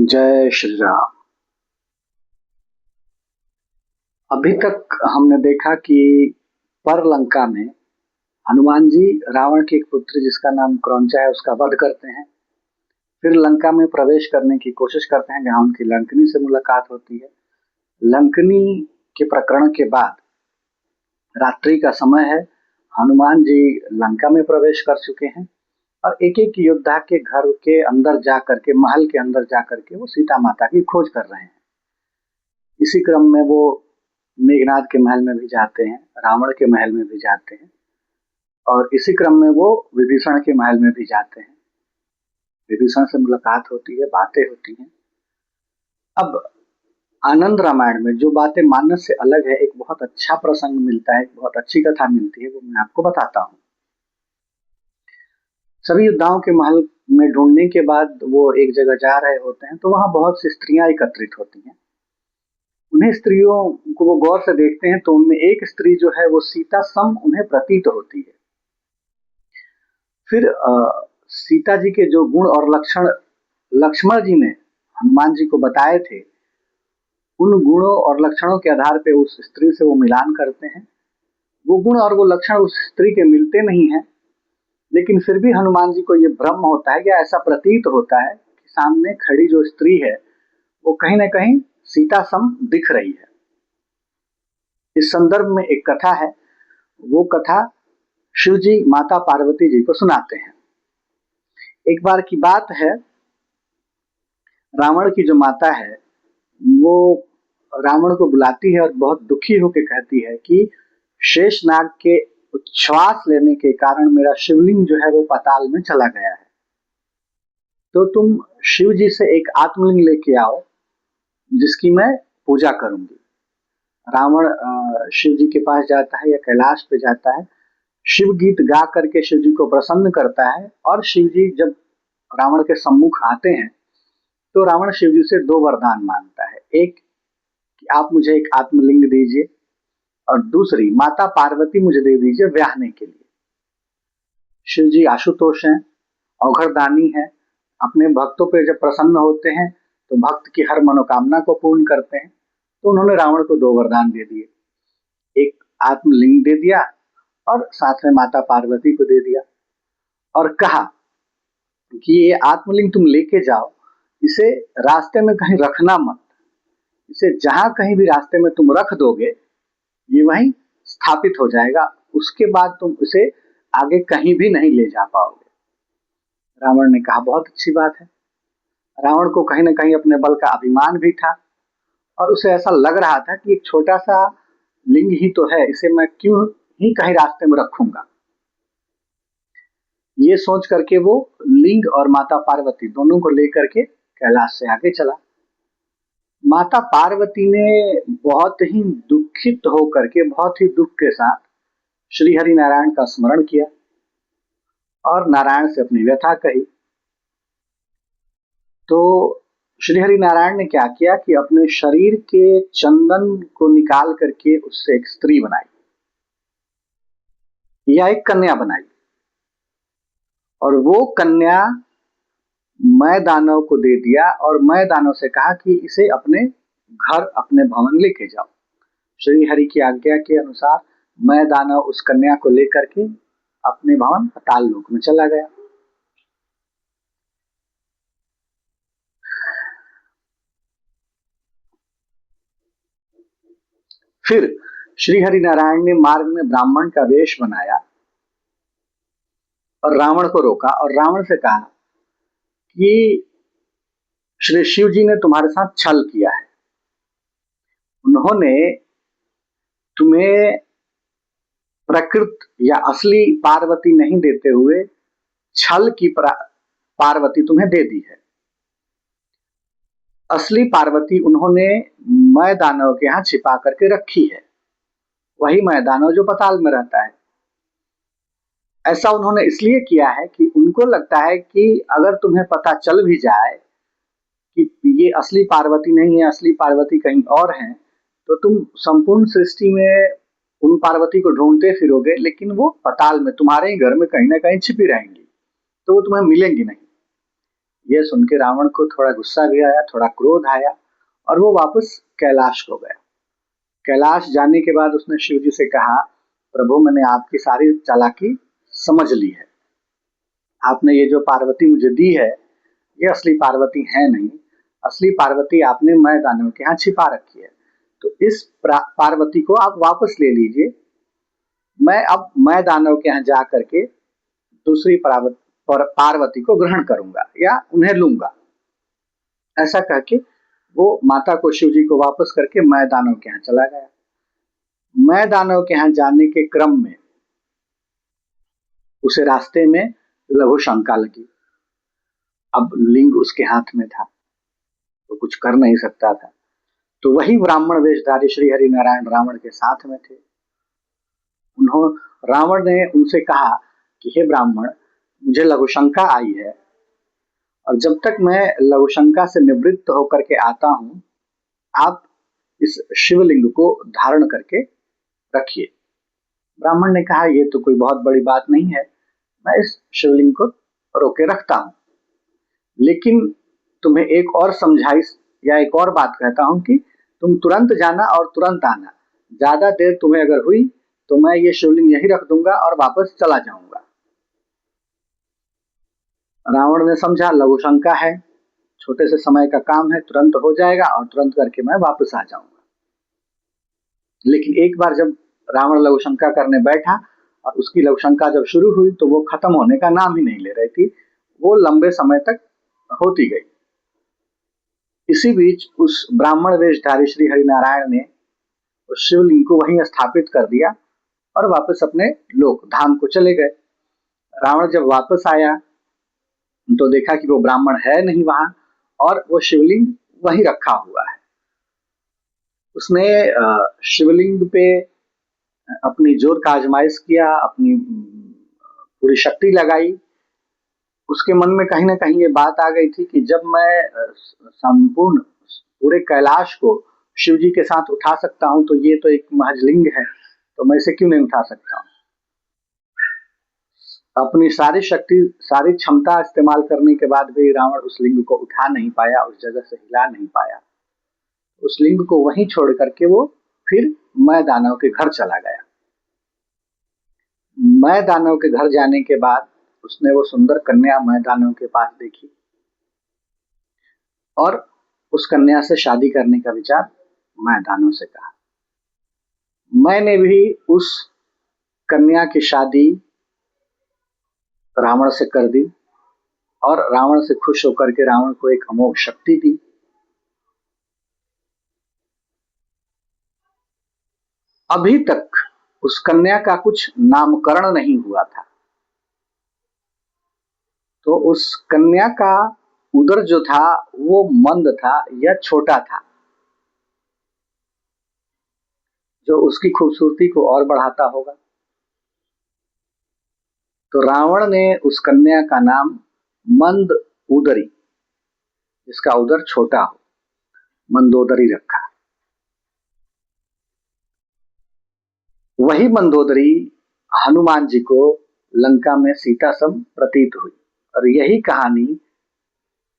जय श्री राम। अभी तक हमने देखा कि परलंका में हनुमान जी रावण के एक पुत्र जिसका नाम क्रौंचा है उसका वध करते हैं। फिर लंका में प्रवेश करने की कोशिश करते हैं जहां उनकी लंकनी से मुलाकात होती है। लंकनी के प्रकरण के बाद रात्रि का समय है, हनुमान जी लंका में प्रवेश कर चुके हैं और एक एक योद्धा के घर के अंदर जा करके, महल के अंदर जा करके वो सीता माता की खोज कर रहे हैं। इसी क्रम में वो मेघनाद के महल में भी जाते हैं, रावण के महल में भी जाते हैं और इसी क्रम में वो विभीषण के महल में भी जाते हैं। विभीषण से मुलाकात होती है, बातें होती हैं। अब आनंद रामायण में जो बातें मानस से अलग है, एक बहुत अच्छा प्रसंग मिलता है, एक बहुत अच्छी कथा मिलती है, वो मैं आपको बताता हूँ। सभी योद्धाओं के महल में ढूंढने के बाद वो एक जगह जा रहे होते हैं तो वहां बहुत सी स्त्रियां एकत्रित होती हैं। उन्हें स्त्रियों को वो गौर से देखते हैं तो उनमें एक स्त्री जो है वो सीता सम उन्हें प्रतीत होती है। फिर सीता जी के जो गुण और लक्षण लक्ष्मण जी ने हनुमान जी को बताए थे, उन गुणों और लक्षणों के आधार पे उस स्त्री से वो मिलान करते हैं। वो गुण और वो लक्षण उस स्त्री के मिलते नहीं हैं, लेकिन फिर भी हनुमान जी को ये भ्रम होता है या ऐसा प्रतीत होता है कि सामने खड़ी जो स्त्री है वो कहीं ना कहीं सीता सम दिख रही है। इस संदर्भ में एक कथा है, वो कथा शिव जी माता पार्वती जी को सुनाते हैं। एक बार की बात है, रावण की जो माता है वो रावण को बुलाती है और बहुत दुखी होकर कहती है कि शेषनाग के उच्छ्वास लेने के कारण मेरा शिवलिंग जो है वो पाताल में चला गया है, तो तुम शिव जी से एक आत्मलिंग लेके आओ जिसकी मैं पूजा करूंगी। रावण शिव जी के पास जाता है या कैलाश पे जाता है, शिव गीत गा करके शिव जी को प्रसन्न करता है और शिव जी जब रावण के सम्मुख आते हैं तो रावण शिव जी से दो वरदान मांगता है। एक कि आप मुझे एक आत्मलिंग दीजिए और दूसरी माता पार्वती मुझे दे दीजिए ब्याहने के लिए। शिव जी आशुतोष हैं, औघड़दानी है, अपने भक्तों पर जब प्रसन्न होते हैं तो भक्त की हर मनोकामना को पूर्ण करते हैं। तो उन्होंने रावण को दो वरदान दे दिए, एक आत्मलिंग दे दिया और साथ में माता पार्वती को दे दिया और कहा कि ये आत्मलिंग तुम लेके जाओ, इसे रास्ते में कहीं रखना मत, इसे जहां कहीं भी रास्ते में तुम रख दोगे ये वहीं स्थापित हो जाएगा, उसके बाद तुम इसे आगे कहीं भी नहीं ले जा पाओगे। रावण ने कहा बहुत अच्छी बात है। रावण को कहीं ना कहीं अपने बल का अभिमान भी था और उसे ऐसा लग रहा था कि एक छोटा सा लिंग ही तो है, इसे मैं क्यों ही कहीं रास्ते में रखूंगा। ये सोच करके वो लिंग और माता पार्वती दोनों को लेकर के कैलाश से आगे चला। माता पार्वती ने बहुत ही दुखित होकर के, बहुत ही दुख के साथ श्री हरि नारायण का स्मरण किया और नारायण से अपनी व्यथा कही। तो श्री हरि नारायण ने क्या किया कि अपने शरीर के चंदन को निकाल करके उससे एक स्त्री बनाई या एक कन्या बनाई और वो कन्या मैं दानव को दे दिया और मैं दानव से कहा कि इसे अपने घर, अपने भवन लेके जाओ। श्री हरि की आज्ञा के अनुसार मैं दानव उस कन्या को लेकर के अपने भवन पाताल लोक में चला गया। फिर श्री हरि नारायण ने मार्ग में ब्राह्मण का वेश बनाया और रावण को रोका और रावण से कहा कि श्री शिव जी ने तुम्हारे साथ छल किया है, उन्होंने तुम्हें प्रकृत या असली पार्वती नहीं देते हुए छल की पार्वती तुम्हें दे दी है। असली पार्वती उन्होंने मैं दानव के यहाँ छिपा करके रखी है, वही मैं दानव जो पाताल में रहता है। ऐसा उन्होंने इसलिए किया है कि उनको लगता है कि अगर तुम्हें पता चल भी जाए कि ये असली पार्वती नहीं है, असली पार्वती कहीं और है, तो तुम संपूर्ण सृष्टि में उन पार्वती को ढूंढते फिरोगे, लेकिन वो पाताल में तुम्हारे ही घर में कहीं ना कहीं छिपी रहेंगी, तो वो तुम्हें मिलेंगी नहीं। यह सुन के रावण को थोड़ा गुस्सा भी आया, थोड़ा क्रोध आया और वो वापस कैलाश को गया। कैलाश जाने के बाद उसने शिव जी से कहा, प्रभु मैंने आपकी सारी चालाकी समझ ली है। आपने ये जो पार्वती मुझे दी है, ये असली पार्वती है नहीं। असली पार्वती आपने मैं दानव के यहाँ छिपा रखी है। तो इस पार्वती को आप वापस ले लीजिए। मैं दानव के यहाँ जा करके दूसरी पार्वती को ग्रहण करूंगा या उन्हें लूंगा। ऐसा करके वो माता को शिव जी को वापस करके मैं दानव के यहाँ चला गया। मैं दानव के यहाँ जाने के क्रम में उसे रास्ते में लघु शंका लगी। अब लिंग उसके हाथ में था, तो कुछ कर नहीं सकता था। तो वही ब्राह्मण वेशधारी श्री हरि नारायण रावण के साथ में थे। रावण ने उनसे कहा कि हे ब्राह्मण, मुझे लघु शंका आई है और जब तक मैं लघु शंका से निवृत्त होकर के आता हूं, आप इस शिवलिंग को धारण करके रखिए। ब्राह्मण ने कहा, ये तो कोई बहुत बड़ी बात नहीं है, मैं इस शिवलिंग को रोके रखता हूं, लेकिन तुम्हें एक और समझाइश या एक और बात कहता हूं कि तुम तुरंत जाना और तुरंत आना। ज्यादा देर तुम्हें अगर हुई तो मैं ये शिवलिंग यहीं रख दूंगा और वापस चला जाऊंगा। रावण ने समझा लघु शंका है, छोटे से समय का काम है, तुरंत हो जाएगा और तुरंत करके मैं वापस आ जाऊंगा। लेकिन एक बार जब रावण लघु शंका करने बैठा और उसकी लघु शंका जब शुरू हुई तो वो खत्म होने का नाम ही नहीं ले रही थी, वो लंबे समय तक होती गई। इसी बीच उस ब्राह्मण वेशधारी श्री हरिनारायण ने उस शिवलिंग को वहीं स्थापित कर दिया और वापस अपने लोक धाम को चले गए। रावण जब वापस आया तो देखा कि वो ब्राह्मण है नहीं वहां और वो शिवलिंग वहीं रखा हुआ है। उसने शिवलिंग पे अपनी जोर का आजमाइश किया, अपनी पूरी शक्ति लगाई। उसके मन में कहीं ना कहीं ये बात आ गई थी कि जब मैं संपूर्ण पूरे कैलाश को शिव जी के साथ उठा सकता हूं, तो ये तो एक महज लिंग है, तो मैं इसे क्यों नहीं उठा सकता हूं। अपनी सारी शक्ति, सारी क्षमता इस्तेमाल करने के बाद भी रावण उस लिंग को उठा नहीं पाया, उस जगह से हिला नहीं पाया। उस लिंग को वहीं छोड़ करके वो फिर मैं दानव के घर चला गया। मैं दानव के घर जाने के बाद उसने वो सुंदर कन्या मैं दानव के पास देखी और उस कन्या से शादी करने का विचार मैं दानव से कहा। मैंने भी उस कन्या की शादी रावण से कर दी और रावण से खुश होकर के रावण को एक अमोघ शक्ति दी। अभी तक उस कन्या का कुछ नामकरण नहीं हुआ था, तो उस कन्या का उदर जो था वो मंद था या छोटा था, जो उसकी खूबसूरती को और बढ़ाता होगा। तो रावण ने उस कन्या का नाम मंद उदरी, जिसका उदर छोटा हो, मंदोदरी रखा। वही मंदोदरी हनुमान जी को लंका में सीता सम प्रतीत हुई और यही कहानी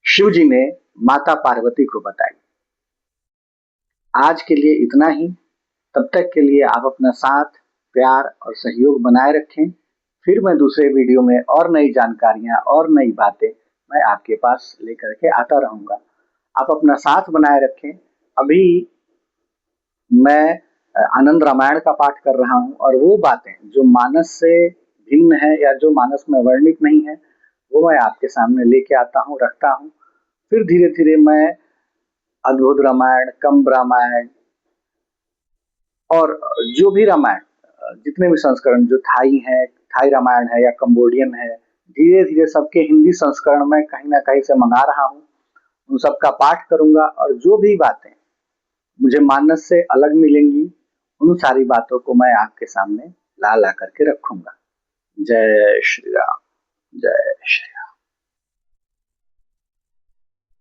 शिव जी ने माता पार्वती को बताई। आज के लिए इतना ही। तब तक के लिए आप अपना साथ, प्यार और सहयोग बनाए रखें। फिर मैं दूसरे वीडियो में और नई जानकारियां और नई बातें मैं आपके पास लेकर के आता रहूंगा। आप अपना साथ बनाए रखें। अभी मैं आनंद रामायण का पाठ कर रहा हूं और वो बातें जो मानस से भिन्न है या जो मानस में वर्णित नहीं है, वो मैं आपके सामने लेके आता हूं, रखता हूं। फिर धीरे धीरे मैं अद्भुत रामायण, कंब रामायण और जो भी रामायण, जितने भी संस्करण जो थाई रामायण है या कंबोडियन है, धीरे धीरे सबके हिंदी संस्करण में कहीं ना कहीं से मंगा रहा हूं। उन सबका पाठ करूंगा और जो भी बातें मुझे मानस से अलग मिलेंगी, उन सारी बातों को मैं आपके सामने ला करके रखूंगा। जय श्री राम, जय श्री राम।